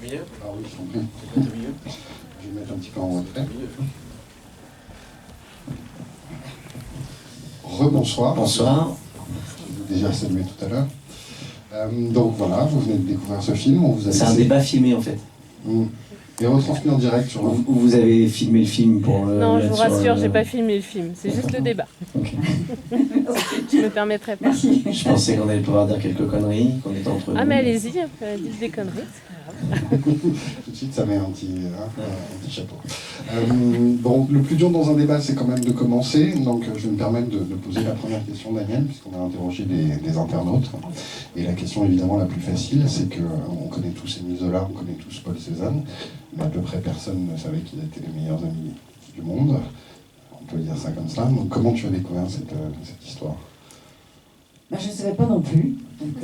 mieux? Ah oui, je t'en prie. C'est mieux? Je vais mettre un petit peu en retrait. Rebonsoir. Bonsoir. Je vous ai déjà salué tout à l'heure. Donc voilà, vous venez de découvrir ce film. C'est un débat filmé en fait. Et retransmis en direct sur Où vous avez filmé le film pour Non, je vous rassure, j'ai pas filmé le film, c'est juste le débat. Okay. Je me permettrai pas. Je pensais qu'on allait pouvoir dire quelques conneries, qu'on était entre nous. Ah mais allez-y, dites des conneries, c'est pas grave. Tout de suite, ça met un petit chapeau. Bon, le plus dur dans un débat, c'est quand même de commencer. Donc, je vais me permettre de poser la première question, Daniel, puisqu'on a interrogé des internautes. Et la question, évidemment, la plus facile, c'est qu'on connaît tous Émile Zola, on connaît tous Paul Cézanne, mais à peu près personne ne savait qu'ils étaient les meilleurs amis du monde. On peut dire ça comme ça. Donc, comment tu as découvert cette histoire ? Je ne savais pas non plus. Donc,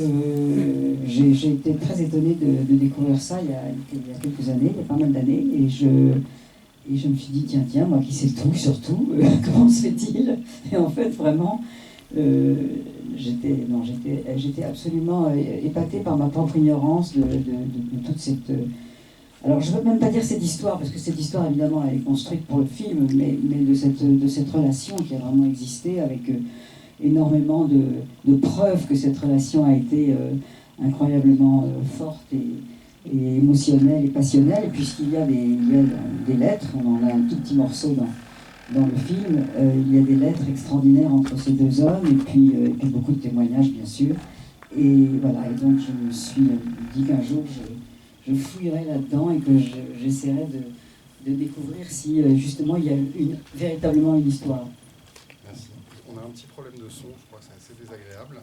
j'ai été très étonnée de découvrir ça il y a quelques années, il y a pas mal d'années. Et je me suis dit, tiens, moi qui sais tout, surtout, comment se fait-il ? Et en fait, vraiment, j'étais absolument épatée par ma propre ignorance de toute cette... Alors, je ne veux même pas dire cette histoire, parce que cette histoire, évidemment, elle est construite pour le film, mais de cette relation qui a vraiment existé avec... énormément de preuves que cette relation a été incroyablement forte et émotionnelle et passionnelle, puisqu'il y a des lettres, on en a un tout petit morceau dans le film, il y a des lettres extraordinaires entre ces deux hommes, et puis beaucoup de témoignages, bien sûr. Et voilà, et donc je me suis dit qu'un jour, je fouillerais là-dedans et que j'essaierais de découvrir si, justement, il y a véritablement une histoire. On a un petit problème de son, je crois que c'est assez désagréable.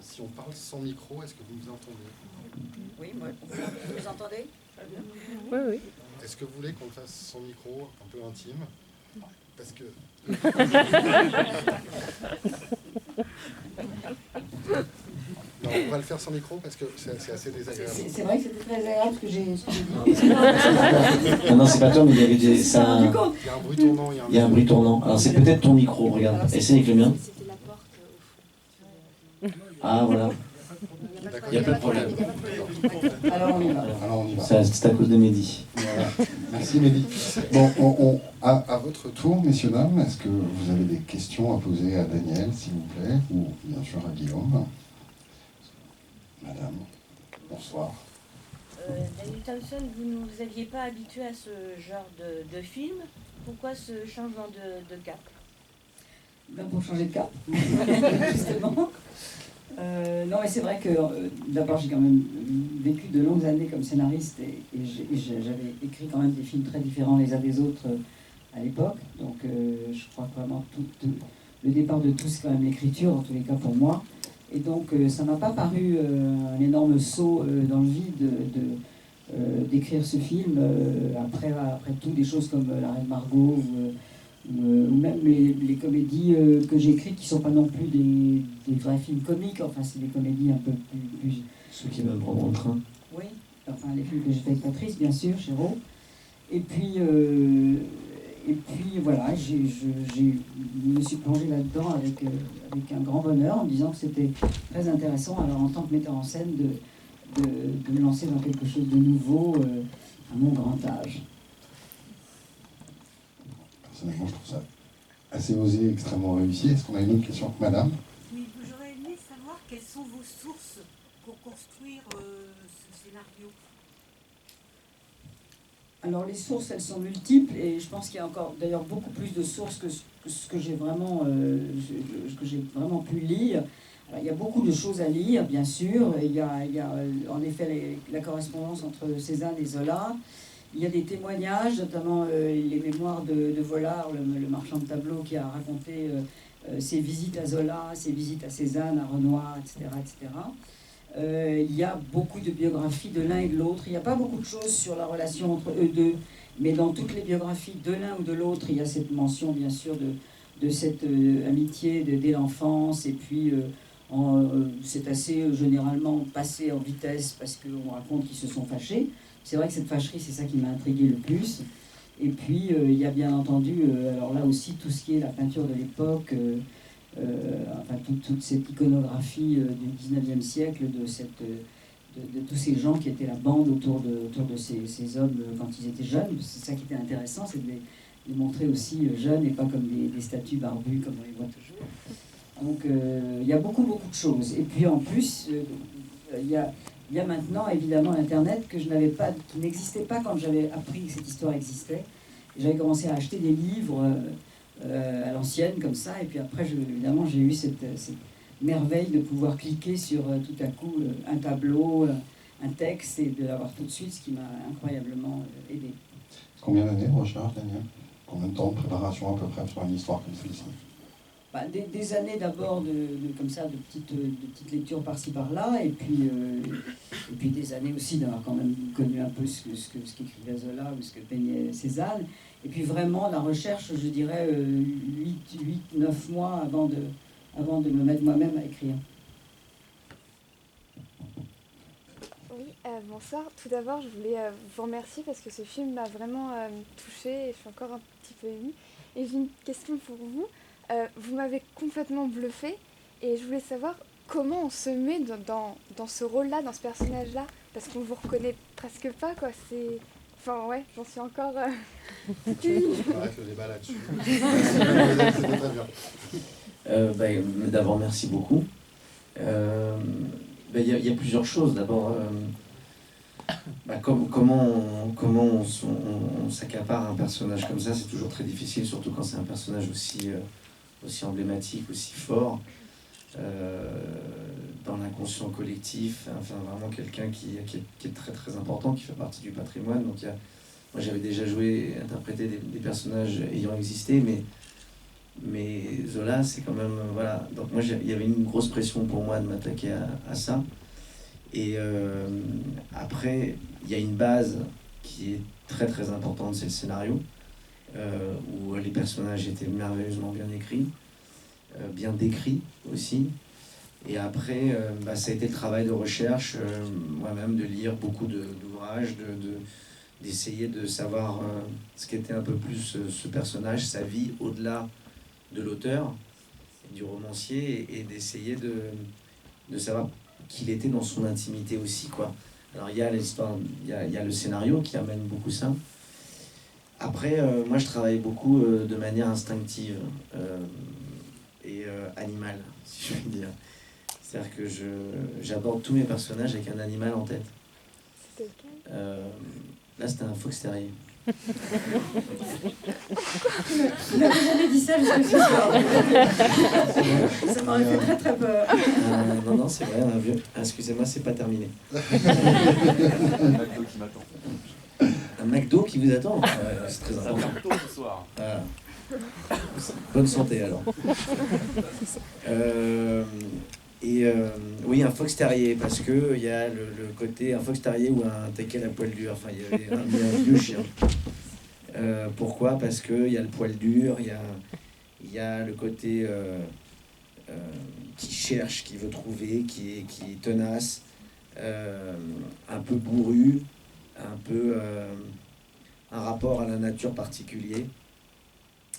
Si on parle sans micro, est-ce que vous nous entendez ? Oui, moi, vous nous entendez ? Oui, oui. Est-ce que vous voulez qu'on le fasse sans micro, un peu intime ? Parce que... Non, on va le faire sans micro parce que c'est assez désagréable. C'est vrai que c'était très agréable ce que j'ai dit. Non, c'est pas toi, mais il y avait des... Il y a un bruit tournant. Il y a un bruit tournant. Alors c'est peut-être ton micro, regarde. Essaye avec le mien. Ah, voilà. Il n'y a pas de problème. Alors on y va. C'est à cause de Mehdi. Voilà. Merci Mehdi. Bon, à votre tour, messieurs, dames, est-ce que vous avez des questions à poser à Daniel, s'il vous plaît, ou bien sûr à Guillaume ? Madame, bonsoir. Daniel Thompson, vous ne nous aviez pas habitué à ce genre de film. Pourquoi ce changement de cap ? Pour changer de cap, justement. Non, mais c'est vrai que d'abord j'ai quand même vécu de longues années comme scénariste et j'avais écrit quand même des films très différents les uns des autres à l'époque. Donc je crois que vraiment le départ de tout c'est quand même l'écriture, en tous les cas pour moi. Et donc ça m'a pas paru un énorme saut dans le vide d'écrire ce film. Après tout, des choses comme La Reine Margot ou même les comédies que j'ai écrites qui ne sont pas non plus des vrais films comiques, enfin c'est des comédies un peu plus... Ceux qui veulent prendre le train. Oui, enfin les films que j'ai fait avec Patrice, bien sûr, Chéreau. Et puis voilà, je me suis plongée là-dedans avec un grand bonheur en me disant que c'était très intéressant, alors en tant que metteur en scène, de me lancer dans quelque chose de nouveau à mon grand âge. Personnellement, je trouve ça assez osé, extrêmement réussi. Est-ce qu'on a une autre question, madame ? Oui, j'aurais aimé savoir quelles sont vos sources pour construire ce scénario. Alors les sources, elles sont multiples et je pense qu'il y a encore d'ailleurs beaucoup plus de sources que ce que j'ai vraiment pu lire. Alors, il y a beaucoup de choses à lire, bien sûr. Il y a en effet la correspondance entre Cézanne et Zola. Il y a des témoignages, notamment les mémoires de Vollard, le marchand de tableaux, qui a raconté ses visites à Zola, ses visites à Cézanne, à Renoir, etc., etc. Il y a beaucoup de biographies de l'un et de l'autre. Il n'y a pas beaucoup de choses sur la relation entre eux deux, mais dans toutes les biographies de l'un ou de l'autre, il y a cette mention, bien sûr, de cette amitié dès l'enfance. Et puis, c'est assez généralement passé en vitesse parce qu'on raconte qu'ils se sont fâchés. C'est vrai que cette fâcherie, c'est ça qui m'a intrigué le plus. Et puis, il y a bien entendu, alors là aussi, tout ce qui est la peinture de l'époque, enfin toute cette iconographie du 19e siècle, de de tous ces gens qui étaient la bande autour de ces hommes quand ils étaient jeunes. C'est ça qui était intéressant, c'est de les montrer aussi jeunes et pas comme des statues barbues comme on les voit toujours. Donc il y a beaucoup de choses. Et puis en plus, il y a maintenant évidemment Internet que je n'avais pas, qui n'existait pas quand j'avais appris que cette histoire existait. J'avais commencé à acheter des livres à l'ancienne comme ça, et puis après évidemment j'ai eu cette merveille de pouvoir cliquer sur tout à coup un tableau, un texte, et de l'avoir tout de suite, ce qui m'a incroyablement aidé. Combien d'années de recherche, Daniel? Combien de temps de préparation à peu près sur une histoire comme celle-ci? Des années d'abord comme ça, de petites lectures par-ci par-là, et puis des années aussi d'avoir quand même connu un peu ce qu'écrivait Zola ou ce que peignait Cézanne, et puis vraiment la recherche, je dirais 8-9 mois avant de me mettre moi-même à écrire. Oui, bonsoir. Tout d'abord, je voulais vous remercier parce que ce film m'a vraiment touchée et je suis encore un petit peu émue. Et j'ai une question pour vous. Vous m'avez complètement bluffée et je voulais savoir comment on se met dans ce rôle-là, dans ce personnage-là, parce qu'on vous reconnaît presque pas, quoi. C'est... Enfin, ouais, j'en suis encore... On arrête le débat là-dessus. C'était très bien. D'abord, merci beaucoup. Il y a plusieurs choses. D'abord, comment on s'accapare un personnage comme ça, c'est toujours très difficile, surtout quand c'est un personnage aussi emblématique, aussi fort, dans l'inconscient collectif, enfin vraiment quelqu'un qui est très très important, qui fait partie du patrimoine. Donc moi j'avais déjà interprété des personnages ayant existé, mais Zola c'est quand même, voilà. Donc moi il y avait une grosse pression pour moi de m'attaquer à ça. Et après il y a une base qui est très très importante, c'est le scénario, où les personnages étaient merveilleusement bien écrits, bien décrits aussi. Et après, ça a été le travail de recherche, moi-même, de lire beaucoup d'ouvrages, d'essayer de savoir ce qu'était un peu plus ce personnage, sa vie au-delà de l'auteur, du romancier, et d'essayer de savoir qu'il était dans son intimité aussi, quoi. Alors il y a l'histoire, il y a le scénario qui amène beaucoup ça. Après, moi je travaille beaucoup de manière instinctive et animale, si je puis dire. C'est-à-dire que j'aborde tous mes personnages avec un animal en tête. C'était lequel ? Là, c'était un fox terrier. Je n'avais jamais dit ça jusqu'à ce soir. Ça m'aurait fait très très peur. Non, c'est vrai, un vieux. Excusez-moi, c'est pas terminé. Un McDo qui m'attend. Un McDo qui vous attend, c'est très Ça important. ferme tôt ce soir. Voilà. Bonne santé alors. Oui, un fox terrier, parce que il y a le côté un fox terrier ou un teckel à poil dur. Enfin, il y avait un vieux chien. Pourquoi? Parce que il y a le poil dur, il y a le côté qui cherche, qui veut trouver, qui est tenace, un peu bourru, un peu un rapport à la nature particulier.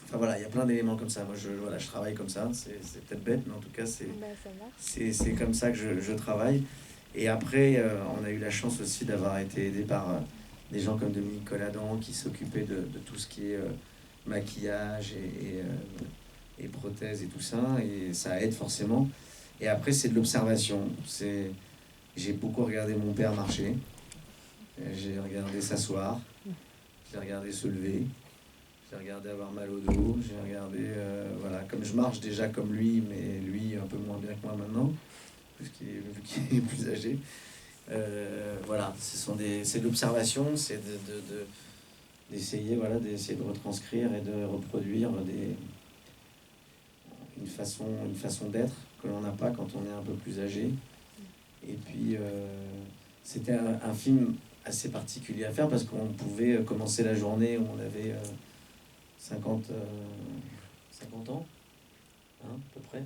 Enfin voilà, il y a plein d'éléments comme ça. Moi, je travaille comme ça. C'est peut-être bête, mais en tout cas, Ça marche. c'est comme ça que je travaille. Et après, on a eu la chance aussi d'avoir été aidé par des gens comme Dominique Colladon qui s'occupaient de tout ce qui est maquillage et prothèses et tout ça. Et ça aide forcément. Et après, c'est de l'observation. J'ai beaucoup regardé mon père marcher. J'ai regardé s'asseoir. J'ai regardé se lever. J'ai regardé avoir mal au dos, j'ai regardé, voilà, comme je marche déjà comme lui, mais lui un peu moins bien que moi maintenant, vu qu'il est plus âgé. Voilà, c'est de l'observation, c'est d'essayer de retranscrire et de reproduire une façon d'être que l'on n'a pas quand on est un peu plus âgé. Et puis, c'était un film assez particulier à faire parce qu'on pouvait commencer la journée où on avait 50 ans, hein, à peu près.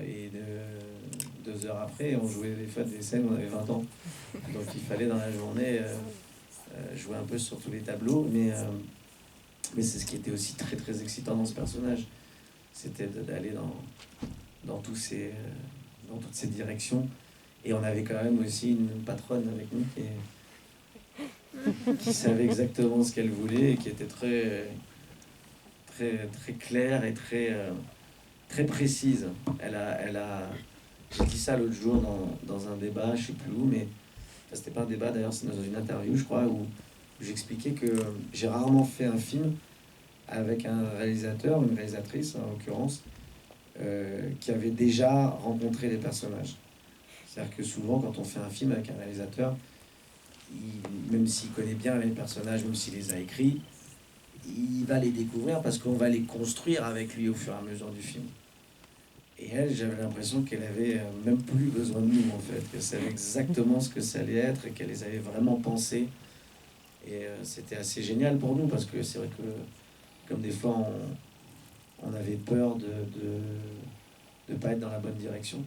Et 2 heures après, on jouait des fois des scènes où on avait 20 ans. Donc il fallait dans la journée jouer un peu sur tous les tableaux. Mais c'est ce qui était aussi très très excitant dans ce personnage. C'était d'aller dans toutes ces directions Et on avait quand même aussi une patronne avec nous qui savait exactement ce qu'elle voulait et qui était très, très, très claire et très, très précise. J'ai dit ça l'autre jour dans un débat, je sais plus où, mais c'était pas un débat d'ailleurs, c'est dans une interview, je crois, où j'expliquais que j'ai rarement fait un film avec un réalisateur, une réalisatrice en l'occurrence, qui avait déjà rencontré les personnages. C'est-à-dire que souvent, quand on fait un film avec un réalisateur, même s'il connaît bien les personnages, même s'il les a écrits, il va les découvrir parce qu'on va les construire avec lui au fur et à mesure du film. Et elle, j'avais l'impression qu'elle avait même plus besoin de nous, en fait, qu'elle savait exactement ce que ça allait être et qu'elle les avait vraiment pensés. Et c'était assez génial pour nous parce que c'est vrai que, comme des fois, on avait peur de pas être dans la bonne direction.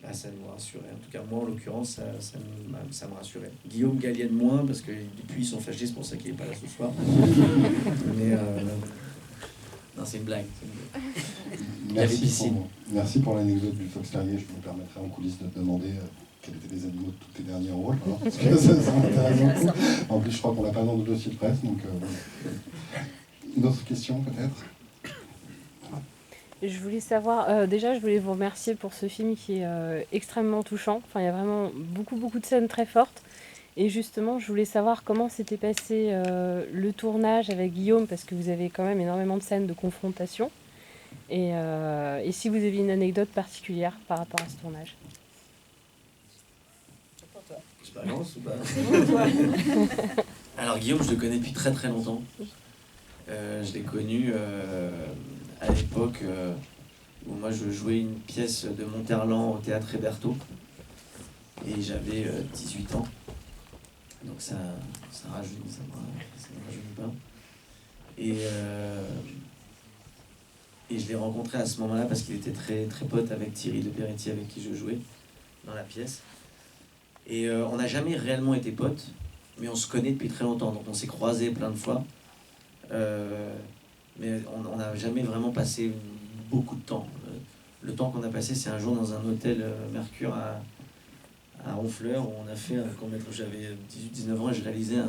Là, ça nous rassurait. En tout cas, moi, en l'occurrence, ça me rassurait. Guillaume Gallienne moins, parce que depuis, ils sont fâchés, c'est pour ça qu'il n'est pas là ce soir. Mais non, c'est une blague. Merci pour l'anecdote du Fox Terrier. Je me permettrai en coulisses de te demander quels étaient les animaux de tous tes derniers rôles. Alors, parce que ça m'intéresse beaucoup. En plus, je crois qu'on l'a pas dans le dossier de presse. Donc, d'autres questions, peut-être? Je voulais savoir, déjà je voulais vous remercier pour ce film qui est extrêmement touchant. Enfin, il y a vraiment beaucoup de scènes très fortes. Et justement, je voulais savoir comment s'était passé le tournage avec Guillaume, parce que vous avez quand même énormément de scènes de confrontation. Et si vous aviez une anecdote particulière par rapport à ce tournage. Je balance ou pas? Alors Guillaume, je le connais depuis très très longtemps. Je l'ai connu à l'époque où moi je jouais une pièce de Monterland au théâtre Hébertot et j'avais 18 ans, donc ça rajeunit, ça me rajeunit pas, et je l'ai rencontré à ce moment-là parce qu'il était très, très pote avec Thierry de Peretti avec qui je jouais dans la pièce, et on n'a jamais réellement été potes, mais on se connaît depuis très longtemps, donc on s'est croisés plein de fois. Mais on n'a jamais vraiment passé beaucoup de temps. Le temps qu'on a passé, c'est un jour dans un hôtel Mercure à Honfleur, où on a fait un court-métrage. J'avais 18-19 ans et je réalisais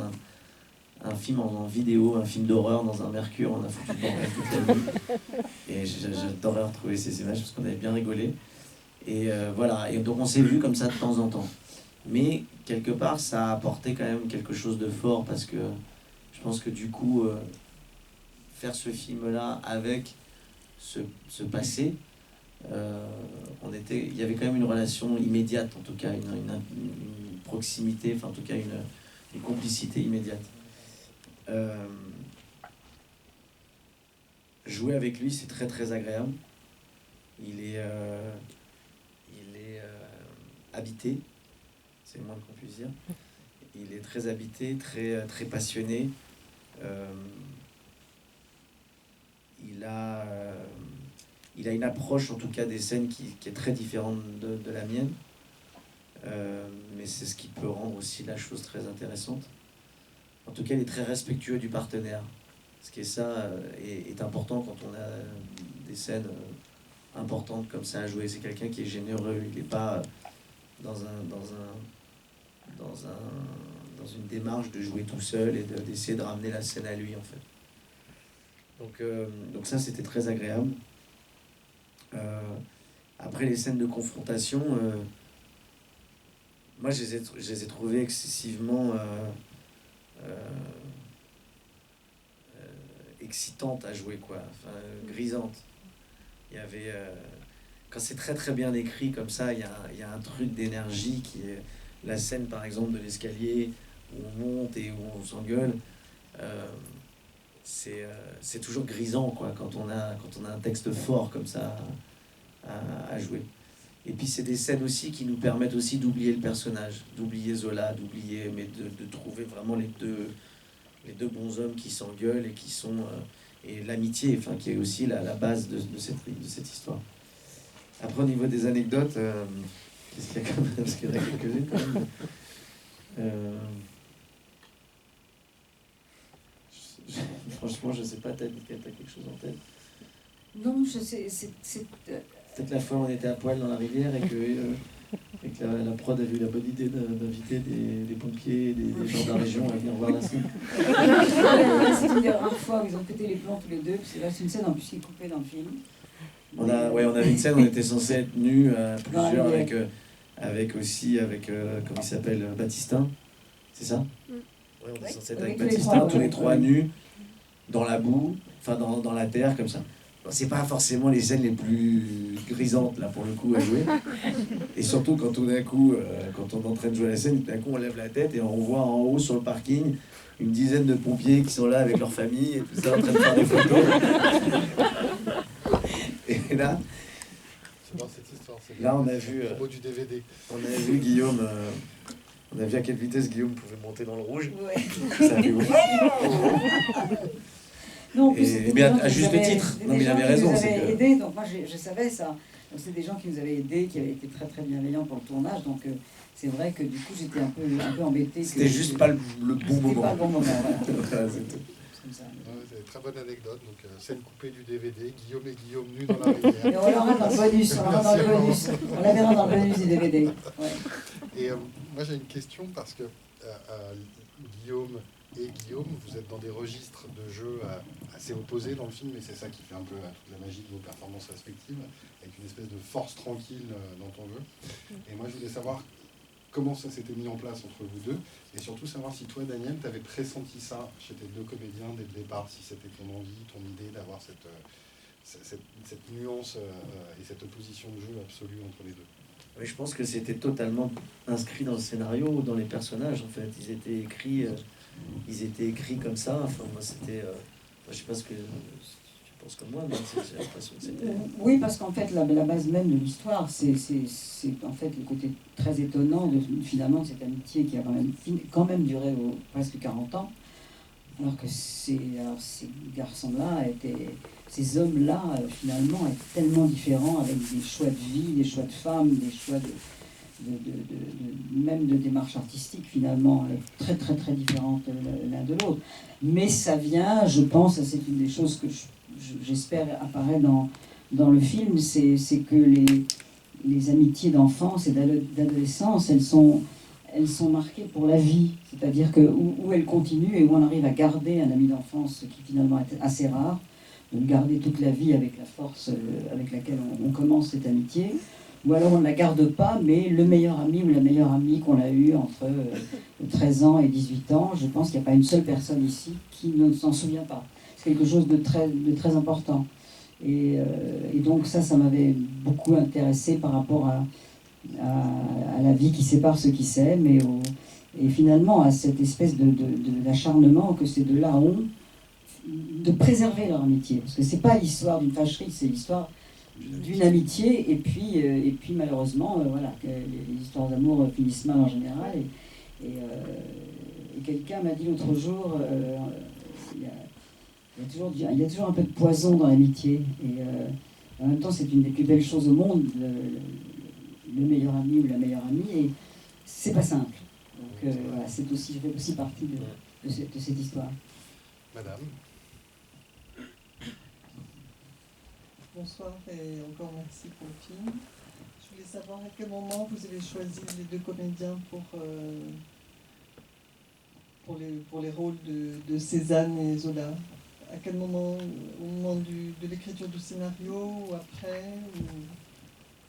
un film en vidéo, un film d'horreur dans un Mercure. On a foutu le bordel toute la nuit. Et j'adorais retrouver ces images parce qu'on avait bien rigolé. Et voilà, et donc on s'est vu comme ça de temps en temps. Mais quelque part, ça a apporté quand même quelque chose de fort parce que je pense que du coup... faire ce film-là avec ce passé, il y avait quand même une relation immédiate, en tout cas une proximité, enfin en tout cas une complicité immédiate. Jouer avec lui, c'est très très agréable. Il est habité, c'est le moins qu'on puisse dire. Il est très habité, très, très passionné. Il a une approche, en tout cas, des scènes qui est très différente de la mienne. Mais c'est ce qui peut rendre aussi la chose très intéressante. En tout cas, il est très respectueux du partenaire. Ce qui est important quand on a des scènes importantes comme ça à jouer. C'est quelqu'un qui est généreux. Il n'est pas dans une démarche de jouer tout seul et d'essayer de ramener la scène à lui, en fait. Donc ça, c'était très agréable. Après, les scènes de confrontation, moi, je les ai trouvées excessivement excitantes à jouer, quoi. Enfin, grisantes. Il y avait... quand c'est très très bien écrit comme ça, il y a un truc d'énergie qui est... La scène, par exemple, de l'escalier, où on monte et où on s'engueule... c'est toujours grisant, quoi, quand on a un texte fort comme ça à jouer. Et puis c'est des scènes aussi qui nous permettent aussi d'oublier le personnage, d'oublier Zola, mais de trouver vraiment les deux bonshommes qui s'engueulent et qui sont et l'amitié, enfin qui est aussi la base de cette histoire. Après, au niveau des anecdotes, qu'est-ce qu'il y a quand même, parce qu'il y en a quelques-unes quand même. Franchement, je sais pas, t'as quelque chose en tête? Non, je sais, Peut-être la fois où on était à poil dans la rivière et que Et que la prod a eu la bonne idée d'inviter des pompiers, des gens de la région à venir voir la scène. C'est une des rares fois où ils ont pété les plombs tous les deux, parce que là c'est une scène en plus qui est coupée dans le film. On avait une scène, on était censé être nus à plusieurs avec comment il s'appelle, Baptistin, c'est ça? Ouais, on est censé être avec Baptistin, tous les trois nus, dans la boue, enfin dans la terre, comme ça. Bon, c'est pas forcément les scènes les plus grisantes, là, pour le coup, à jouer. Et surtout, quand tout d'un coup, quand on est en train de jouer la scène, tout d'un coup, on lève la tête et on voit en haut, sur le parking, une dizaine de pompiers qui sont là avec leur famille et tout ça, en train de faire des photos. Et là... C'est dans cette histoire, c'est là, on a vu... le propos du DVD. On a vu Guillaume... on a vu à quelle vitesse Guillaume pouvait monter dans le rouge. Ouais. Ça a fait ouf. Non, mais à juste titre, non, mais il avait raison. Nous avaient aidé, donc moi je savais ça. Donc c'est des gens qui nous avaient aidés, qui avaient été très très bienveillants pour le tournage. Donc c'est vrai que du coup j'étais un peu embêtée. C'était juste pas le bon moment. C'était pas le bon moment, voilà. Voilà, c'est tout. C'est une très bonne anecdote. Donc scène coupée du DVD, Guillaume et Guillaume nus dans la rivière. Et on l'aura dans le bonus, on la verra dans le bonus du DVD. Ouais. Et moi j'ai une question parce que Guillaume et Guillaume, vous êtes dans des registres de jeux assez opposés dans le film, et c'est ça qui fait un peu toute la magie de vos performances respectives, avec une espèce de force tranquille dans ton jeu. Et moi, je voulais savoir comment ça s'était mis en place entre vous deux, et surtout savoir si toi, Daniel, tu avais pressenti ça chez tes deux comédiens dès le départ, si c'était ton envie, ton idée d'avoir cette nuance et cette opposition de jeu absolue entre les deux. Oui, je pense que c'était totalement inscrit dans le scénario, dans les personnages, en fait. Ils étaient écrits comme ça. Enfin, moi, c'était... je sais pas ce que tu penses comme moi, mais j'ai l'impression que c'était... Oui, parce qu'en fait, la base même de l'histoire, c'est en fait le côté très étonnant finalement de cette amitié qui a quand même duré presque 40 ans, alors que ces garçons-là ces hommes-là, finalement, étaient tellement différents, avec des choix de vie, des choix de femmes, des choix même de démarche artistique, finalement, très très très différentes l'un de l'autre. Mais ça vient, je pense, c'est une des choses que j'espère apparaît dans le film, c'est que les amitiés d'enfance et d'adolescence, elles sont marquées pour la vie. C'est-à-dire que où elles continuent et où on arrive à garder un ami d'enfance, qui finalement est assez rare, de le garder toute la vie avec la force avec laquelle on commence cette amitié, ou alors on ne la garde pas, mais le meilleur ami ou la meilleure amie qu'on a eu entre 13 ans et 18 ans, je pense qu'il n'y a pas une seule personne ici qui ne s'en souvient pas. C'est quelque chose de très important. Et donc ça m'avait beaucoup intéressé par rapport à la vie qui sépare ceux qui s'aiment, et finalement à cette espèce d'acharnement que ces deux-là ont de préserver leur amitié. Parce que c'est pas l'histoire d'une fâcherie, c'est l'histoire d'une amitié, et puis malheureusement, voilà, que les histoires d'amour finissent mal en général. Et quelqu'un m'a dit l'autre jour, il y a toujours un peu de poison dans l'amitié. Et en même temps, c'est une des plus belles choses au monde, le meilleur ami ou la meilleure amie, et c'est pas simple. Donc voilà, ça fait aussi partie de cette histoire. Madame. Bonsoir et encore merci pour le film. Je voulais savoir à quel moment vous avez choisi les deux comédiens pour les rôles de Cézanne et Zola. À quel moment? Au moment de l'écriture du scénario, ou après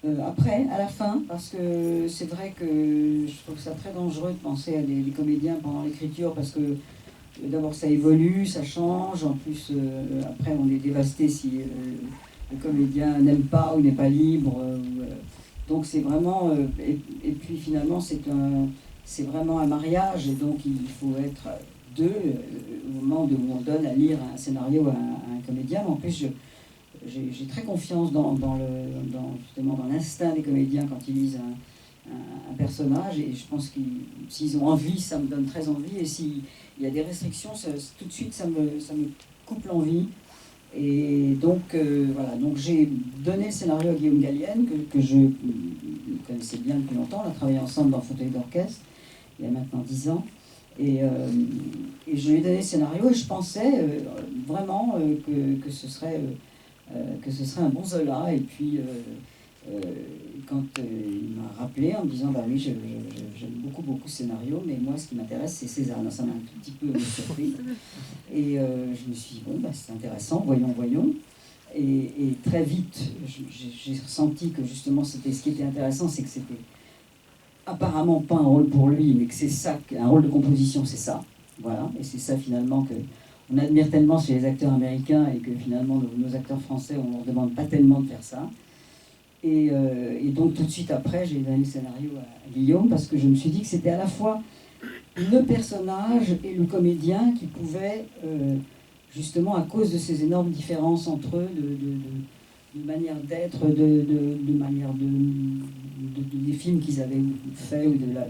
Après, à la fin, parce que c'est vrai que je trouve ça très dangereux de penser à des comédiens pendant l'écriture, parce que d'abord ça évolue, ça change, en plus après on est dévasté si le comédien n'aime pas ou n'est pas libre. Donc c'est vraiment... et puis finalement c'est vraiment un mariage, et donc il faut être deux au moment où on donne à lire un scénario à un comédien. En plus, j'ai très confiance justement dans l'instinct des comédiens quand ils lisent un personnage, et je pense que s'ils ont envie, ça me donne très envie, et s'il y a des restrictions, tout de suite ça me coupe l'envie. Et donc voilà, donc j'ai donné le scénario à Guillaume Gallienne, que je connaissais bien depuis longtemps. On a travaillé ensemble dans Fauteuil d'orchestre il y a maintenant 10 ans, et je lui ai donné le scénario, et je pensais vraiment que ce serait un bon Zola. Et puis quand il m'a rappelé en me disant bah oui, j'aime beaucoup ce scénario, mais moi ce qui m'intéresse c'est Cézanne. Ça m'a un tout petit peu surpris. Et je me suis dit bon, bah, c'est intéressant, voyons. Et très vite, j'ai ressenti que justement ce qui était intéressant, c'est que c'était apparemment pas un rôle pour lui, mais que c'est ça, un rôle de composition, c'est ça. Voilà, et c'est ça finalement que on admire tellement chez les acteurs américains et que finalement nos acteurs français, on ne leur demande pas tellement de faire ça. Et donc tout de suite après, j'ai donné le scénario à Guillaume parce que je me suis dit que c'était à la fois le personnage et le comédien qui pouvaient, justement à cause de ces énormes différences entre eux, de manière d'être, de manière des films qu'ils avaient fait ou de la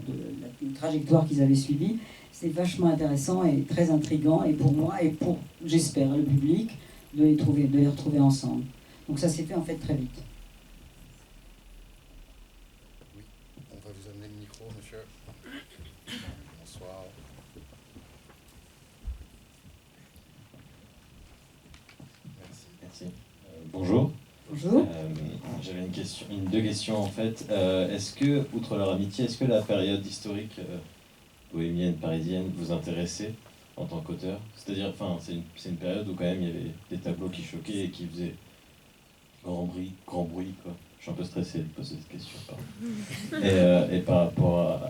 trajectoire qu'ils avaient suivie, c'est vachement intéressant et très intriguant, et pour moi et pour, j'espère, le public, de les retrouver ensemble. Donc ça s'est fait en fait très vite. Oui, on va vous amener le micro, monsieur. Bonsoir. Merci. Bonjour. Bonjour. J'avais deux questions en fait. Est-ce que, outre leur amitié, est-ce que la période historique bohémienne, parisienne, vous intéressait en tant qu'auteur? C'est-à-dire, enfin, c'est une période où quand même il y avait des tableaux qui choquaient et qui faisaient grand bruit, quoi. Je suis un peu stressé de poser cette question. Et par rapport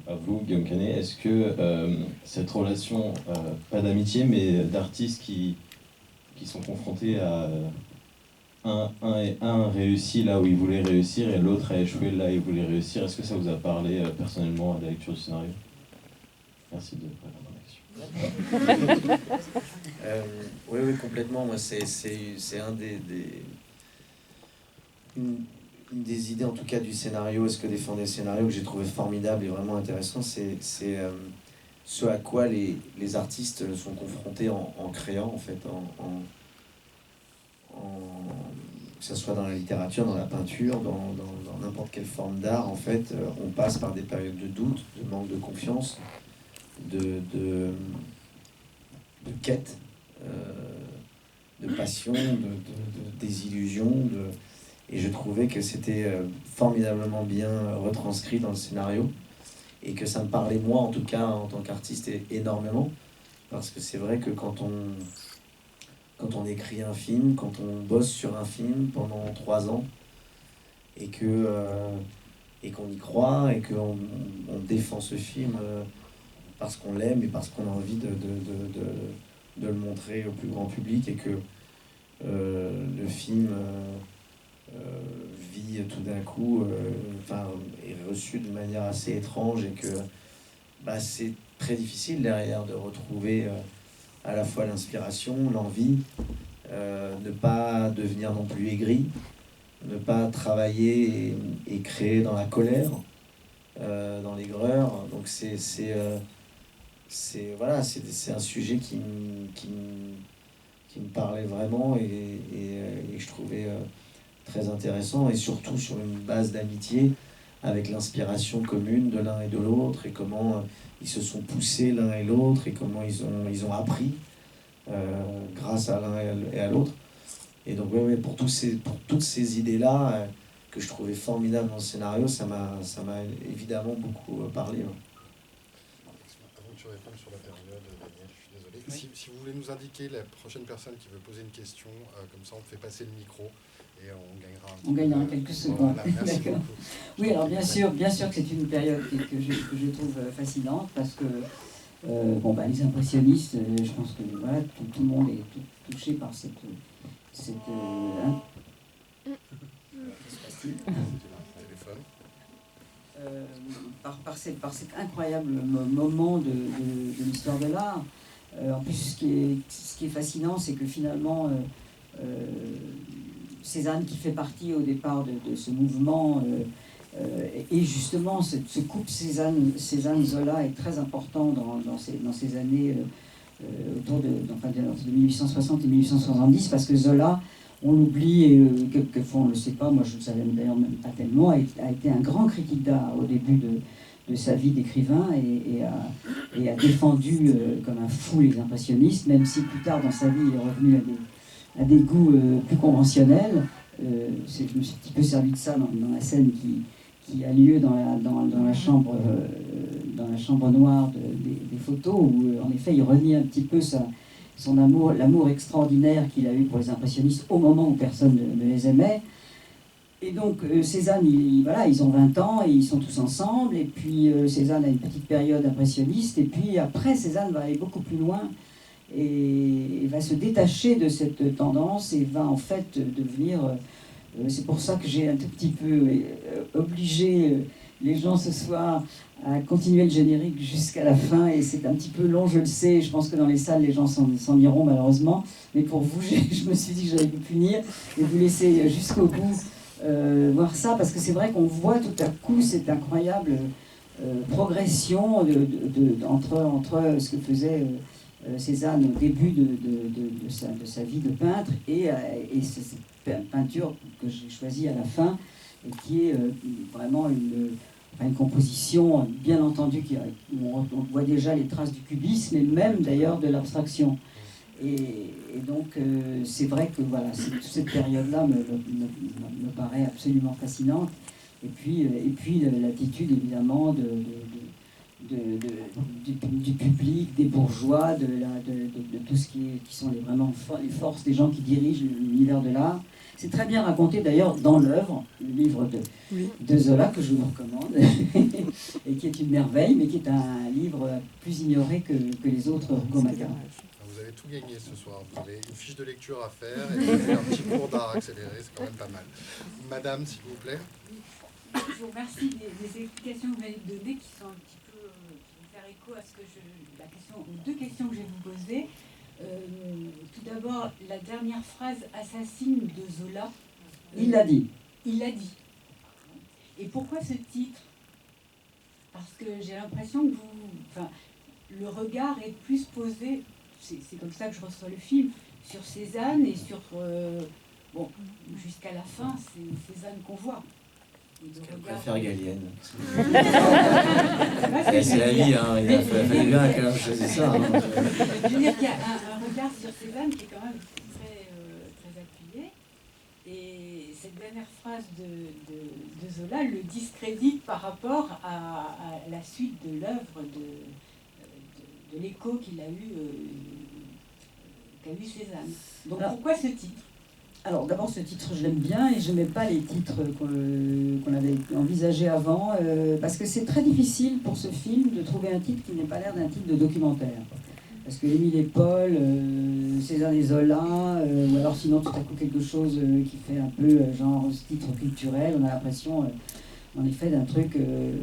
à vous, Guillaume Canet, est-ce que cette relation, pas d'amitié, mais d'artistes qui sont confrontés à un réussit là où il voulait réussir et l'autre a échoué là où il voulait réussir, est-ce que ça vous a parlé personnellement à la lecture du scénario? Merci de répondre à la question. Oui, complètement. Moi, c'est une des idées, en tout cas, du scénario, ce que défendait le scénario, que j'ai trouvé formidable et vraiment intéressant, c'est ce à quoi les artistes sont confrontés en créant, en fait, que ce soit dans la littérature, dans la peinture, dans n'importe quelle forme d'art, en fait, on passe par des périodes de doute, de manque de confiance, de quête, de passion, de désillusion, et je trouvais que c'était formidablement bien retranscrit dans le scénario, et que ça me parlait, moi, en tout cas, en tant qu'artiste, énormément, parce que c'est vrai que quand on écrit un film, quand on bosse sur un film pendant 3 ans, et qu'on y croit, et qu'on défend ce film parce qu'on l'aime et parce qu'on a envie de le montrer au plus grand public, et que le film vit tout d'un coup, est reçu de manière assez étrange, et que c'est très difficile derrière de retrouver à la fois l'inspiration, l'envie, ne pas devenir non plus aigri, ne pas travailler et créer dans la colère, dans l'aigreur. Donc c'est un sujet qui me parlait vraiment, et je trouvais très intéressant, et surtout sur une base d'amitié, avec l'inspiration commune de l'un et de l'autre, et comment ils se sont poussés l'un et l'autre, et comment ils ont appris grâce à l'un et à l'autre. Et donc pour toutes ces idées-là que je trouvais formidables dans le scénario, ça m'a évidemment beaucoup parlé. Avant que tu répondes sur la période, Daniel, je suis désolé. Oui. Si vous voulez nous indiquer la prochaine personne qui veut poser une question, comme ça on fait passer le micro. Et on gagnera quelques secondes. Voilà, merci beaucoup. Oui, alors bien sûr que c'est une période que je trouve fascinante, parce que les impressionnistes, je pense que voilà, tout le monde est touché par cette qu'est-ce qui se passe-t-il ? Par cet incroyable moment de l'histoire de l'art. En plus, ce qui est fascinant, c'est que finalement, Cézanne, qui fait partie au départ de ce mouvement, et justement ce couple Cézanne-Zola est très important dans ces années autour de 1860 et 1870, parce que Zola, on l'oublie, et quelquefois on ne le sait pas, moi je ne le savais d'ailleurs même pas tellement, a été un grand critique d'art au début de sa vie d'écrivain, et a défendu comme un fou les impressionnistes, même si plus tard dans sa vie il est revenu à des goûts plus conventionnels. je me suis un petit peu servi de ça dans la scène qui a lieu dans la chambre noire des photos, où en effet il renie un petit peu son amour, l'amour extraordinaire qu'il a eu pour les impressionnistes au moment où personne ne les aimait. Et donc Cézanne, ils ont 20 ans et ils sont tous ensemble, et puis Cézanne a une petite période impressionniste, et puis après Cézanne va aller beaucoup plus loin et va se détacher de cette tendance et va en fait devenir... c'est pour ça que j'ai un tout petit peu obligé les gens ce soir à continuer le générique jusqu'à la fin, et c'est un petit peu long, je le sais, je pense que dans les salles les gens s'en iront malheureusement, mais pour vous je me suis dit que j'allais vous punir et vous laisser jusqu'au bout voir ça, parce que c'est vrai qu'on voit tout à coup cette incroyable progression entre ce que faisait Cézanne au début de sa vie de peintre et cette peinture que j'ai choisie à la fin, et qui est vraiment une composition, bien entendu, où on voit déjà les traces du cubisme et même d'ailleurs de l'abstraction. Et donc c'est vrai que voilà, toute cette période-là me paraît absolument fascinante. Et puis l'attitude évidemment du public, des bourgeois, de tout ce qui sont les forces des gens qui dirigent l'univers de l'art. C'est très bien raconté d'ailleurs dans l'œuvre, le livre de Zola que je vous recommande, et qui est une merveille, mais qui est un livre plus ignoré que les autres Gomaka. Vous avez tout gagné ce soir. Vous avez une fiche de lecture à faire et vous avez un petit cours d'art accéléré, c'est quand même pas mal. Madame, s'il vous plaît. Je vous remercie des explications que vous m'avez données qui sont un petit peu qui vont faire écho à aux deux questions que je vais vous poser. Tout d'abord, la dernière phrase assassine de Zola. Il l'a dit. Il l'a dit. Et pourquoi ce titre? Parce que j'ai l'impression que le regard est plus posé, c'est comme ça que je reçois le film, sur Cézanne et sur... jusqu'à la fin, c'est Cézanne qu'on voit. Elle préfère Gallienne. C'est la vie, hein. Il fallait bien qu'elle choisisse ça. Hein. Je veux dire qu'il y a un regard sur Cézanne qui est quand même très appuyé. Et cette dernière phrase de Zola le discrédite par rapport à la suite de l'œuvre, de l'écho qu'il a eu Cézanne. Donc pourquoi ce titre? Alors d'abord, ce titre, je l'aime bien, et je n'aimais pas les titres qu'on avait envisagés avant, parce que c'est très difficile pour ce film de trouver un titre qui n'ait pas l'air d'un titre de documentaire. Parce que Émile et Paul, Cézanne et Zola, ou alors sinon tout à coup quelque chose qui fait un peu genre ce titre culturel, on a l'impression en effet d'un truc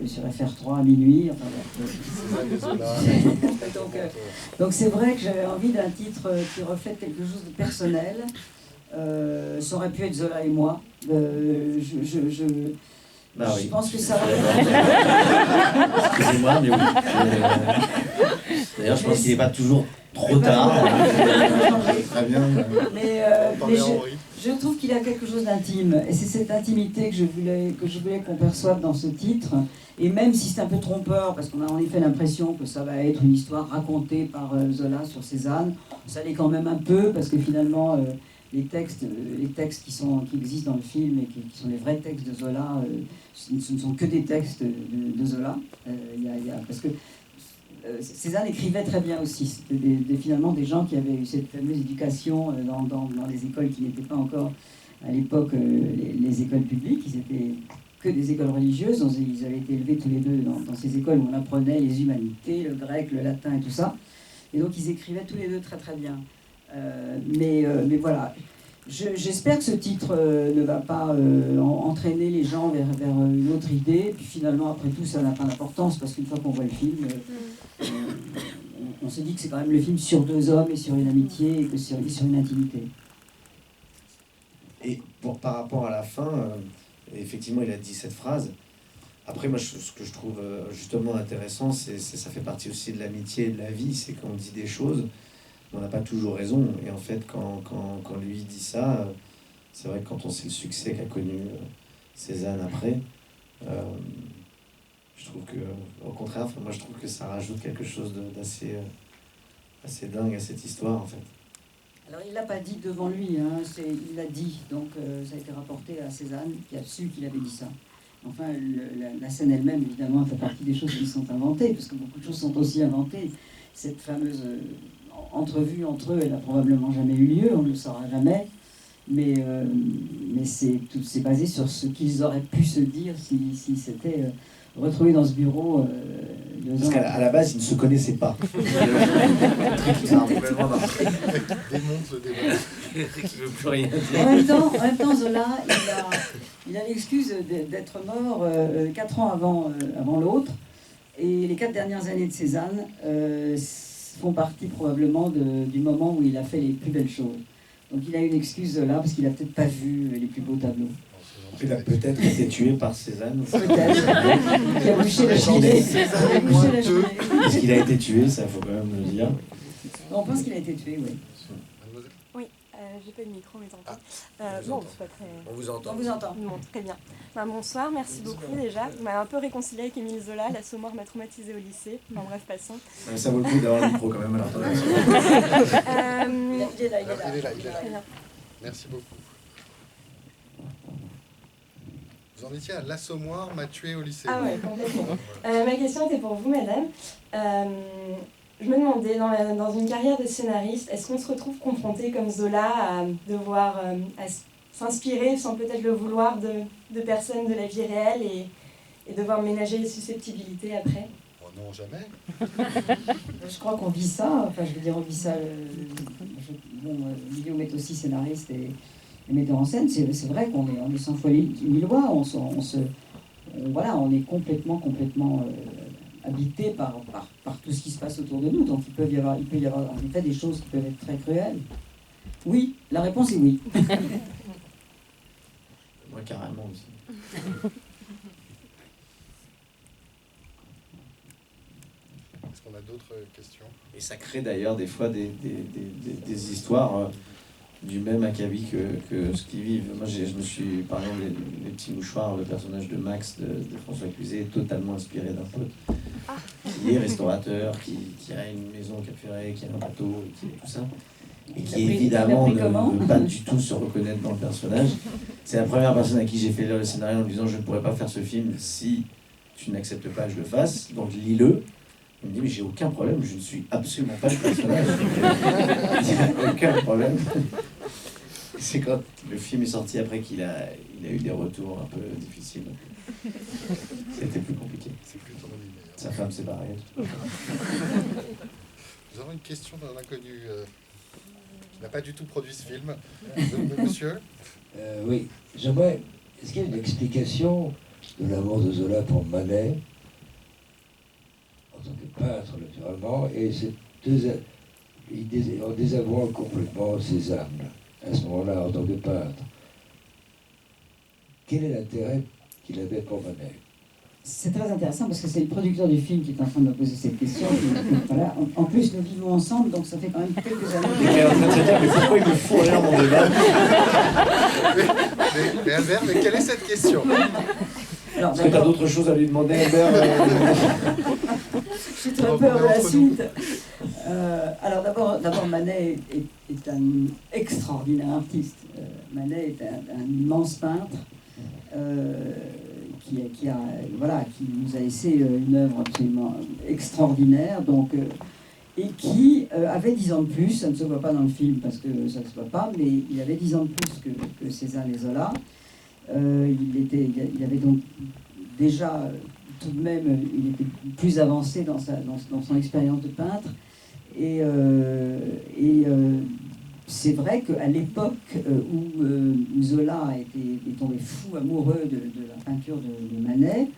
sur FR3 à minuit. Donc c'est vrai que j'avais envie d'un titre qui reflète quelque chose de personnel. Ça aurait pu être Zola et moi. Je pense que ça Excusez-moi, mais oui. D'ailleurs, je pense qu'il n'est pas toujours trop tard. Très bien. Mais je trouve qu'il a quelque chose d'intime. Et c'est cette intimité que je voulais qu'on perçoive dans ce titre. Et même si c'est un peu trompeur, parce qu'on a en effet l'impression que ça va être une histoire racontée par Zola sur Cézanne, ça l'est quand même un peu, parce que finalement... les textes qui existent dans le film et qui sont les vrais textes de Zola, ce ne sont que des textes de Zola. Parce que Cézanne écrivait très bien aussi. C'était finalement des gens qui avaient eu cette fameuse éducation dans les écoles qui n'étaient pas encore à l'époque les écoles publiques. Ils étaient que des écoles religieuses. Ils avaient été élevés tous les deux dans ces écoles où on apprenait les humanités, le grec, le latin et tout ça. Et donc ils écrivaient tous les deux très très bien. Mais voilà, j'espère que ce titre ne va pas entraîner les gens vers une autre idée. Puis finalement, après tout, ça n'a pas d'importance, parce qu'une fois qu'on voit le film, on se dit que c'est quand même le film sur deux hommes et sur une amitié et sur une intimité. Et par rapport à la fin, effectivement, il a dit cette phrase. Après, moi, ce que je trouve justement intéressant, ça fait partie aussi de l'amitié et de la vie, c'est qu'on dit des choses. On n'a pas toujours raison, et en fait quand lui dit ça, c'est vrai que quand on sait le succès qu'a connu Cézanne après, je trouve que, au contraire, moi je trouve que ça rajoute quelque chose d'assez dingue à cette histoire en fait. Alors, il l'a pas dit devant lui, hein, il l'a dit, donc ça a été rapporté à Cézanne, qui a su qu'il avait dit ça. Enfin, la scène elle-même, évidemment, fait partie des choses qui sont inventées, parce que beaucoup de choses sont aussi inventées. Cette fameuse entrevue entre eux, elle n'a probablement jamais eu lieu, on ne le saura jamais, mais c'est basé sur ce qu'ils auraient pu se dire s'ils s'étaient retrouvés dans ce bureau. Parce qu'à la base, ils ne se connaissaient pas. Démonte le débat. Je veux plus rien dire. En même temps, Zola, il a l'excuse d'être mort 4 ans avant l'autre. Et les 4 dernières années de Cézanne font partie probablement du moment où il a fait les plus belles choses. Donc il a une excuse Zola parce qu'il n'a peut-être pas vu les plus beaux tableaux. Il a peut-être été tué par Cézanne. Peut-être. Il a bouché la cheminée. Est-ce qu'il a été tué, ça, il faut quand même le dire. On pense qu'il a été tué, oui. Oui, j'ai pas de micro, mais tant pis. Bon, c'est pas très... On vous entend. On vous entend. Bon, très bien. Bonsoir, merci beaucoup déjà. Vous m'avez un peu réconcilié avec Émile Zola, l'Assommoir m'a traumatisée au lycée. Enfin bref, passons. Ça vaut le coup d'avoir le micro quand même, alors. Il est là. Très bien. Merci beaucoup. Vous en étiez à l'Assommoir m'a tué au lycée. Ah ouais, complètement. Ma question était pour vous, madame. Je me demandais, dans une carrière de scénariste, est-ce qu'on se retrouve confronté comme Zola à devoir à s'inspirer, sans peut-être le vouloir, de personnes de la vie réelle et devoir ménager les susceptibilités après? Oh non, jamais. Je crois qu'on vit ça, enfin je veux dire on vit ça, Guillaume est aussi scénariste et metteur en scène, c'est vrai qu'on est 100 fois millois, on est complètement habité par tout ce qui se passe autour de nous, donc il peut y avoir en effet des choses qui peuvent être très cruelles. Oui, la réponse est oui. Moi carrément aussi. Est-ce qu'on a d'autres questions? Et ça crée d'ailleurs des fois des histoires du même acabit que ce qu'ils vivent. Moi, je me suis, par exemple, les petits mouchoirs, le personnage de Max de François Cluzet est totalement inspiré d'un pote qui est restaurateur, qui a une maison au Cap Ferret, qui a un bateau, qui est tout ça, et qui évidemment ne veut pas du tout se reconnaître dans le personnage. C'est la première personne à qui j'ai fait lire le scénario en lui disant je ne pourrais pas faire ce film si tu n'acceptes pas que je le fasse, donc lis-le. Il me dit mais j'ai aucun problème, je ne suis absolument pas le personnage. Il n'y a aucun problème. C'est quand le film est sorti après qu'il a eu des retours un peu difficiles. C'était plus compliqué. C'est plus ton ami. Sa femme s'est barrée. Nous avons une question d'un inconnu qui n'a pas du tout produit ce film. Monsieur Oui, j'aimerais. Est-ce qu'il y a une explication de l'amour de Zola pour Manet, en tant que peintre, naturellement, et en désavouant complètement Cézanne, à ce moment-là, en tant que peintre? Quel est l'intérêt qu'il avait pour Manet? C'est très intéressant parce que c'est le producteur du film qui est en train de me poser cette question. Voilà. En plus, nous vivons ensemble, donc ça fait quand même quelques années. Mais pourquoi il me fout rien mon débat? mais Albert, mais quelle est cette question? Alors, est-ce que tu as d'autres choses à lui demander, Albert? Je suis très peur de la suite. Alors d'abord, Manet est un extraordinaire artiste. Manet est un immense peintre. Qui nous a laissé une œuvre absolument extraordinaire, et qui avait 10 ans de plus, ça ne se voit pas dans le film parce que ça ne se voit pas, mais il avait 10 ans de plus que Cézanne et Zola. Il avait donc déjà, tout de même, il était plus avancé dans son expérience de peintre, et c'est vrai qu'à l'époque où Zola est tombé fou amoureux de la peinture de Manet,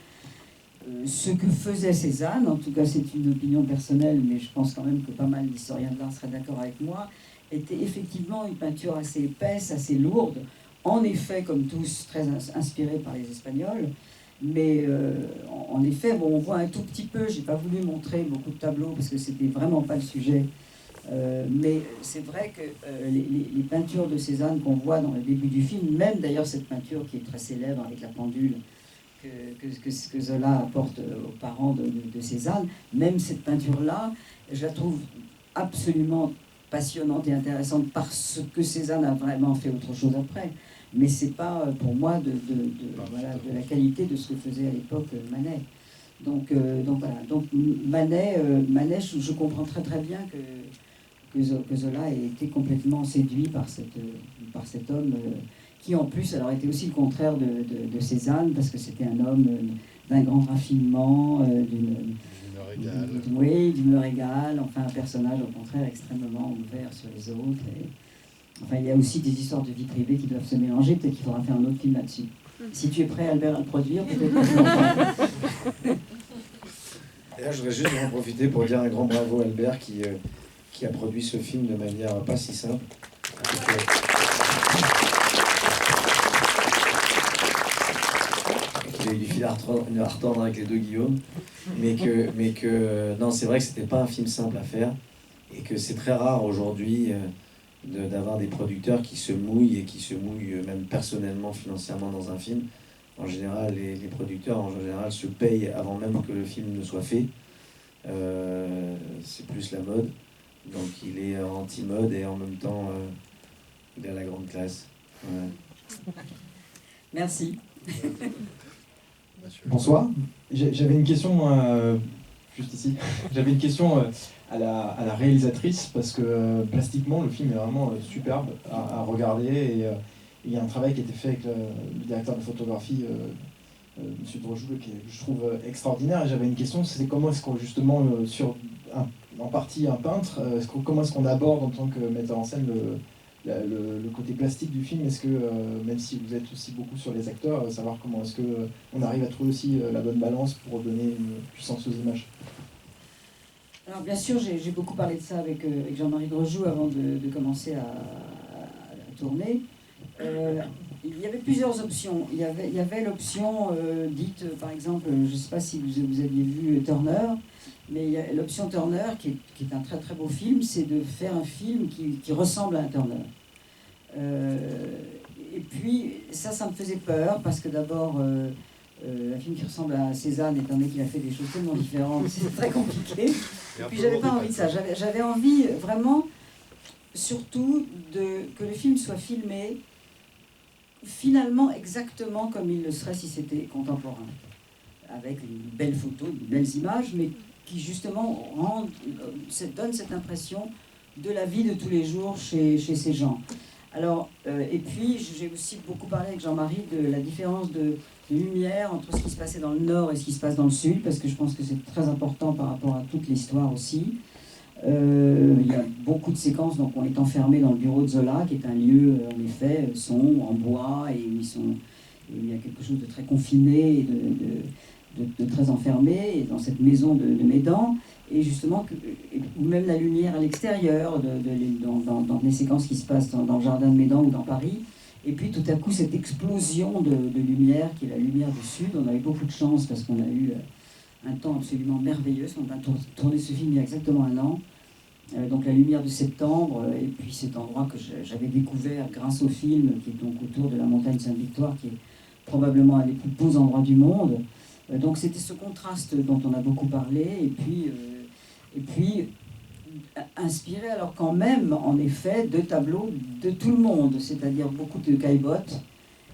ce que faisait Cézanne, en tout cas c'est une opinion personnelle, mais je pense quand même que pas mal d'historiens de l'art seraient d'accord avec moi, était effectivement une peinture assez épaisse, assez lourde, en effet, comme tous, très inspirée par les Espagnols, mais en effet, on voit un tout petit peu, j'ai pas voulu montrer beaucoup de tableaux parce que c'était vraiment pas le sujet. Mais c'est vrai que les peintures de Cézanne qu'on voit dans le début du film, même d'ailleurs cette peinture qui est très célèbre avec la pendule que Zola apporte aux parents de Cézanne, même cette peinture-là, je la trouve absolument passionnante et intéressante parce que Cézanne a vraiment fait autre chose après. Mais c'est pas pour moi voilà, de la qualité de ce que faisait à l'époque Manet. Donc voilà. Donc Manet, je comprends très très bien que Zola ait été complètement séduit par cet homme qui en plus alors était aussi le contraire de Cézanne, parce que c'était un homme d'un grand raffinement, d'humeur égale, enfin un personnage au contraire extrêmement ouvert sur les autres. Enfin, il y a aussi des histoires de vie privée qui doivent se mélanger, peut-être qu'il faudra faire un autre film là-dessus. Si tu es prêt, Albert, à le produire, peut-être que tu en parles. Et là, je voudrais juste en profiter pour dire un grand bravo à Albert qui a produit ce film de manière pas si simple. Il a eu du fil à retordre avec les deux Guillaume, mais que non, c'est vrai que c'était pas un film simple à faire, et que c'est très rare aujourd'hui d'avoir des producteurs qui se mouillent, et qui se mouillent même personnellement, financièrement dans un film. En général, les producteurs en général se payent avant même que le film ne soit fait. C'est plus la mode. Donc il est anti-mode et en même temps il a la grande classe. Ouais. Merci. Bonsoir. J'avais une question, juste ici. J'avais une question à la réalisatrice, parce que plastiquement, le film est vraiment superbe à regarder. Et il y a un travail qui a été fait avec le directeur de photographie, M. Drojou, qui est, je trouve, extraordinaire. Et j'avais une question, c'était comment est-ce qu'on, justement, en partie un peintre, comment est-ce qu'on aborde en tant que metteur en scène le côté plastique du film? Est-ce que, même si vous êtes aussi beaucoup sur les acteurs, savoir comment est-ce qu'on arrive à trouver aussi la bonne balance pour donner une puissance aux images? Alors bien sûr, j'ai beaucoup parlé de ça avec Jean-Marie Drojou avant de commencer à tourner. Il y avait plusieurs options. Il y avait l'option dite, par exemple, je ne sais pas si vous aviez vu Turner, mais il y a l'option Turner, qui est un très très beau film, c'est de faire un film qui ressemble à un Turner. Et puis, ça me faisait peur, parce que d'abord, un film qui ressemble à Cézanne, étant donné qu'il a fait des choses tellement différentes, c'est très compliqué. Et puis, j'avais pas envie de ça. J'avais envie vraiment, surtout, que le film soit filmé finalement exactement comme il le serait si c'était contemporain, avec une belle photo, de belles images, mais qui justement donne cette impression de la vie de tous les jours chez ces gens. Alors, et puis j'ai aussi beaucoup parlé avec Jean-Marie de la différence de lumière entre ce qui se passait dans le nord et ce qui se passe dans le sud, parce que je pense que c'est très important par rapport à toute l'histoire aussi. Il y a beaucoup de séquences, donc on est enfermé dans le bureau de Zola, qui est un lieu en effet sombre, en bois, et où il y a quelque chose de très confiné et de très enfermé, et dans cette maison de Médan, et justement, ou même la lumière à l'extérieur, dans les séquences qui se passent dans le jardin de Médan ou dans Paris, et puis tout à coup cette explosion de lumière qui est la lumière du Sud. On a eu beaucoup de chance parce qu'on a eu un temps absolument merveilleux. On a tourné ce film il y a exactement 1 an. Donc la lumière de septembre, et puis cet endroit que j'avais découvert grâce au film, qui est donc autour de la montagne Sainte-Victoire, qui est probablement un des plus beaux endroits du monde. Donc c'était ce contraste dont on a beaucoup parlé, et puis inspiré alors quand même, en effet, de tableaux de tout le monde, c'est-à-dire beaucoup de Caillebotte,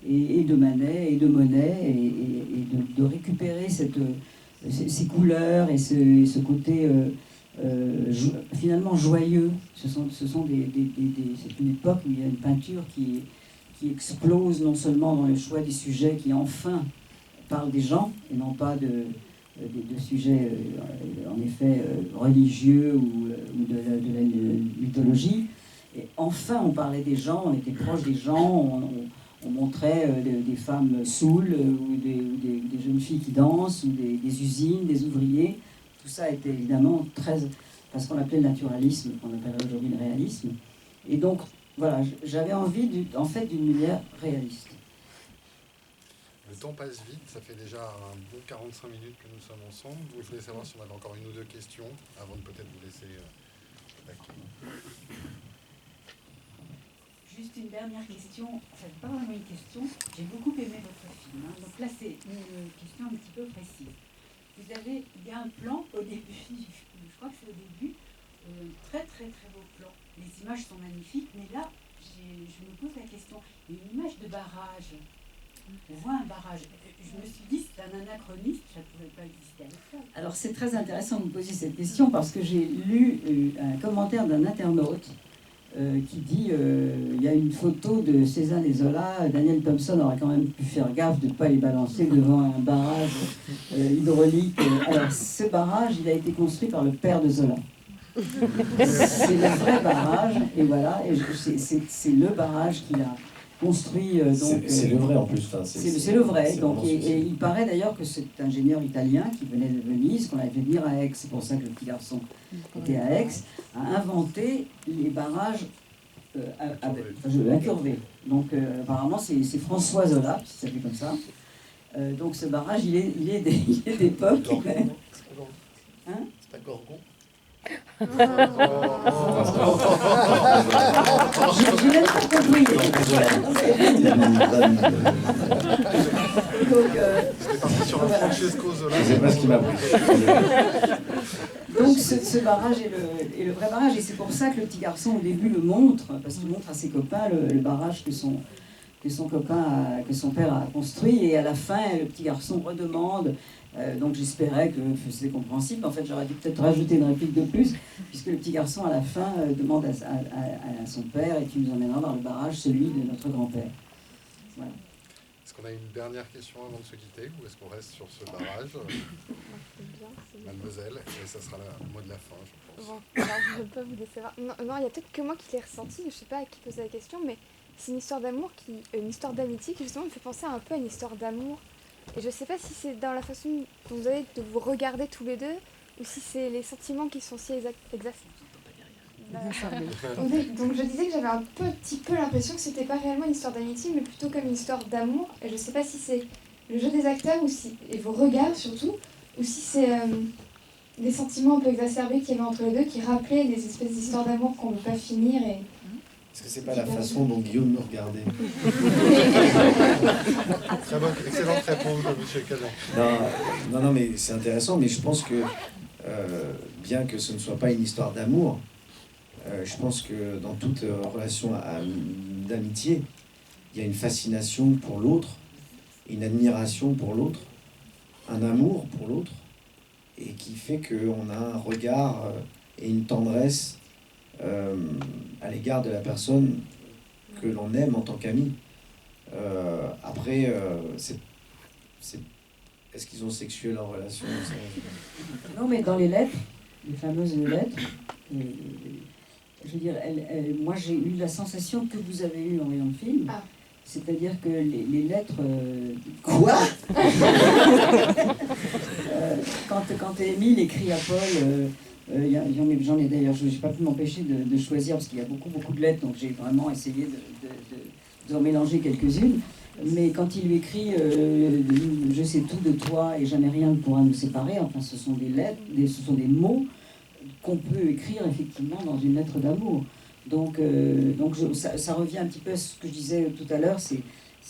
et de Manet, et de Monet, et de récupérer ces couleurs et ce côté finalement joyeux. C'est une époque où il y a une peinture qui explose non seulement dans le choix des sujets, qui enfin parlent des gens et non pas de sujets en effet religieux ou de la mythologie. Et enfin on parlait des gens, on était proche des gens, on montrait des femmes saoules ou des jeunes filles qui dansent, ou des usines, des ouvriers. Tout ça était évidemment très, parce qu'on l'appelait le naturalisme, qu'on appellerait aujourd'hui le réalisme. Et donc, voilà, j'avais envie en fait d'une lumière réaliste. Le temps passe vite, ça fait déjà un bon 45 minutes que nous sommes ensemble. Je voulais savoir si on avait encore 1 ou 2 questions, avant de peut-être vous laisser attaquer. Juste une dernière question, c'est pas vraiment une question, j'ai beaucoup aimé votre film, hein. Donc là c'est une question un petit peu précise. Il y a un plan au début, je crois que c'est au début, très très très beau plan, les images sont magnifiques, mais là, je me pose la question, une image de barrage, on voit un barrage, je me suis dit c'est un anachronisme, ça ne pouvait pas exister à l'époque. Alors c'est très intéressant de me poser cette question parce que j'ai lu un commentaire d'un internaute qui dit il y a une photo de Cézanne et Zola, Daniel Thompson aurait quand même pu faire gaffe de ne pas les balancer devant un barrage hydraulique. Alors ce barrage, il a été construit par le père de Zola. C'est le vrai barrage, et voilà, et c'est le barrage qu'il a construit. C'est le vrai en plus. Enfin, c'est le vrai. Donc, et il paraît d'ailleurs que cet ingénieur italien qui venait de Venise, qu'on avait fait venir à Aix, c'est pour ça que le petit garçon était à Aix, a inventé les barrages incurvés. Donc apparemment c'est François Zola, qui s'appelait comme ça. Donc ce barrage, il est d'époque. Hein? C'est un gorgon. J'ai même pas compris. C'était parti sur un Francesco Zola. C'est pas ce qui m'a pris. Donc ce barrage est le vrai barrage, et c'est pour ça que le petit garçon au début le montre, parce qu'il montre à ses copains le barrage que son père a construit, et à la fin le petit garçon redemande. Donc j'espérais que c'était compréhensible. En fait, j'aurais dû peut-être rajouter une réplique de plus, puisque le petit garçon, à la fin, demande à son père, et tu nous emmèneras dans le barrage, celui de notre grand-père. Voilà. Est-ce qu'on a une dernière question avant de se quitter, ou est-ce qu'on reste sur ce barrage? Mademoiselle, et ça sera le mot de la fin, je pense. Bon, alors je ne veux pas vous laisser voir. Non, il y a peut-être que moi qui l'ai ressenti, je ne sais pas à qui poser la question, mais c'est une histoire d'amour, une histoire d'amitié qui justement me fait penser un peu à une histoire d'amour. Et je ne sais pas si c'est dans la façon dont vous avez de vous regarder tous les deux, ou si c'est les sentiments qui sont si exacts. Donc je disais que j'avais un petit peu l'impression que c'était pas réellement une histoire d'amitié, mais plutôt comme une histoire d'amour. Et je ne sais pas si c'est le jeu des acteurs, et vos regards surtout, ou si c'est des sentiments un peu exacerbés qu'il y avait entre les deux, qui rappelaient des espèces d'histoires d'amour qu'on ne veut pas finir. Est-ce que c'est pas la façon dont Guillaume me regardait? Très bonne, excellente réponse de M. Calais. Non, mais c'est intéressant, mais je pense que, bien que ce ne soit pas une histoire d'amour, je pense que dans toute relation d'amitié, il y a une fascination pour l'autre, une admiration pour l'autre, un amour pour l'autre, et qui fait qu'on a un regard et une tendresse à l'égard de la personne que l'on aime en tant qu'ami. Après, est-ce qu'ils ont sexué leur relation? Non, mais dans les lettres, les fameuses lettres, je veux dire, moi j'ai eu la sensation que vous avez eue en voyant le film. Ah. C'est-à-dire que les lettres... Quoi? Quand Émile écrit à Paul... j'en ai d'ailleurs, je n'ai pas pu m'empêcher de choisir, parce qu'il y a beaucoup de lettres, donc j'ai vraiment essayé d'en mélanger quelques-unes. Mais quand il lui écrit je sais tout de toi et jamais rien ne pourra nous séparer, enfin ce sont des lettres, ce sont des mots qu'on peut écrire effectivement dans une lettre d'amour. Donc ça revient un petit peu à ce que je disais tout à l'heure, ce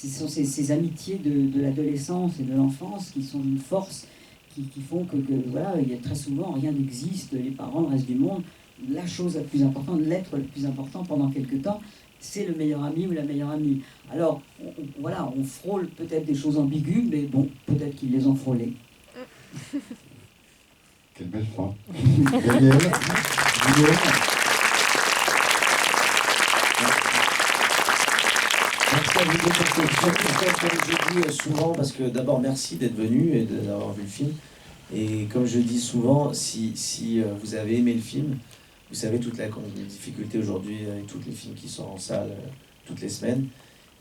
sont ces amitiés de l'adolescence et de l'enfance qui sont une force, qui font que voilà, il y a très souvent rien n'existe, les parents, le reste du monde. La chose la plus importante, l'être le plus important pendant quelque temps, c'est le meilleur ami ou la meilleure amie. Alors, on frôle peut-être des choses ambiguës, mais bon, peut-être qu'ils les ont frôlées. Quelle belle fin. Daniel, Guillaume. Merci à vous deux pour cette question. Comme je dis souvent, parce que d'abord merci d'être venu et d'avoir vu le film. Et comme je dis souvent, si vous avez aimé le film, vous savez toute la difficulté aujourd'hui avec tous les films qui sont en salle toutes les semaines.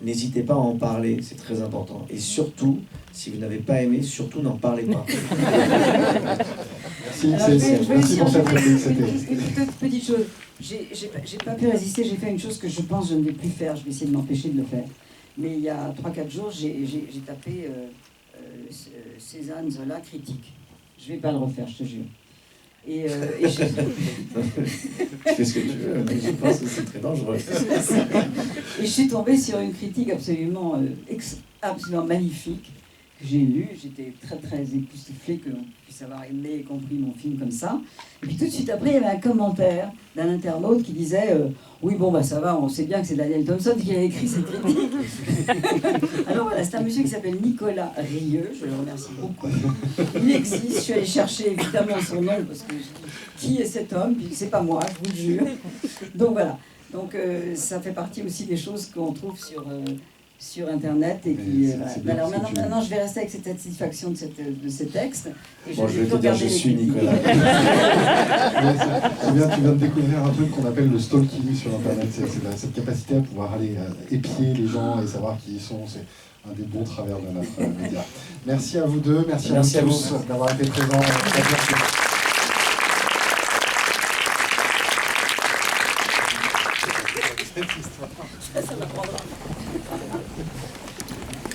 N'hésitez pas à en parler, c'est très important. Et surtout, si vous n'avez pas aimé, surtout n'en parlez pas. Merci pour cette réplique. Une toute petite chose. J'ai pas pu résister, j'ai fait une chose que je pense que je ne vais plus faire, je vais essayer de m'empêcher de le faire. Mais il y a 3-4 jours, j'ai tapé Cézanne, Zola, critique. Je ne vais pas le refaire, je te jure. Et tu fais ce que tu veux, mais je pense que c'est très dangereux. Et je suis tombée sur une critique absolument magnifique j'ai lu, j'étais très très époustouflée que l'on puisse avoir aimé et compris mon film comme ça. Et puis tout de suite après, il y avait un commentaire d'un internaute qui disait oui, bon, bah ça va, on sait bien que c'est Daniel Thompson qui a écrit cette critique. Alors voilà, c'est un monsieur qui s'appelle Nicolas Rieux, je le remercie beaucoup. Il existe, je suis allée chercher évidemment son nom parce que qui est cet homme, puis c'est pas moi, je vous le jure. Donc voilà, donc ça fait partie aussi des choses qu'on trouve sur Internet et qui. Voilà. Alors maintenant, je vais rester avec cette satisfaction de ces textes. Et bon, je vais te dire, je suis Nicolas. C'est bien, tu viens de découvrir un truc qu'on appelle le stalking sur Internet. C'est cette capacité à pouvoir aller épier les gens et savoir qui ils sont. C'est un des bons travers de notre média. Merci à vous deux, merci à vous tous d'avoir été présents.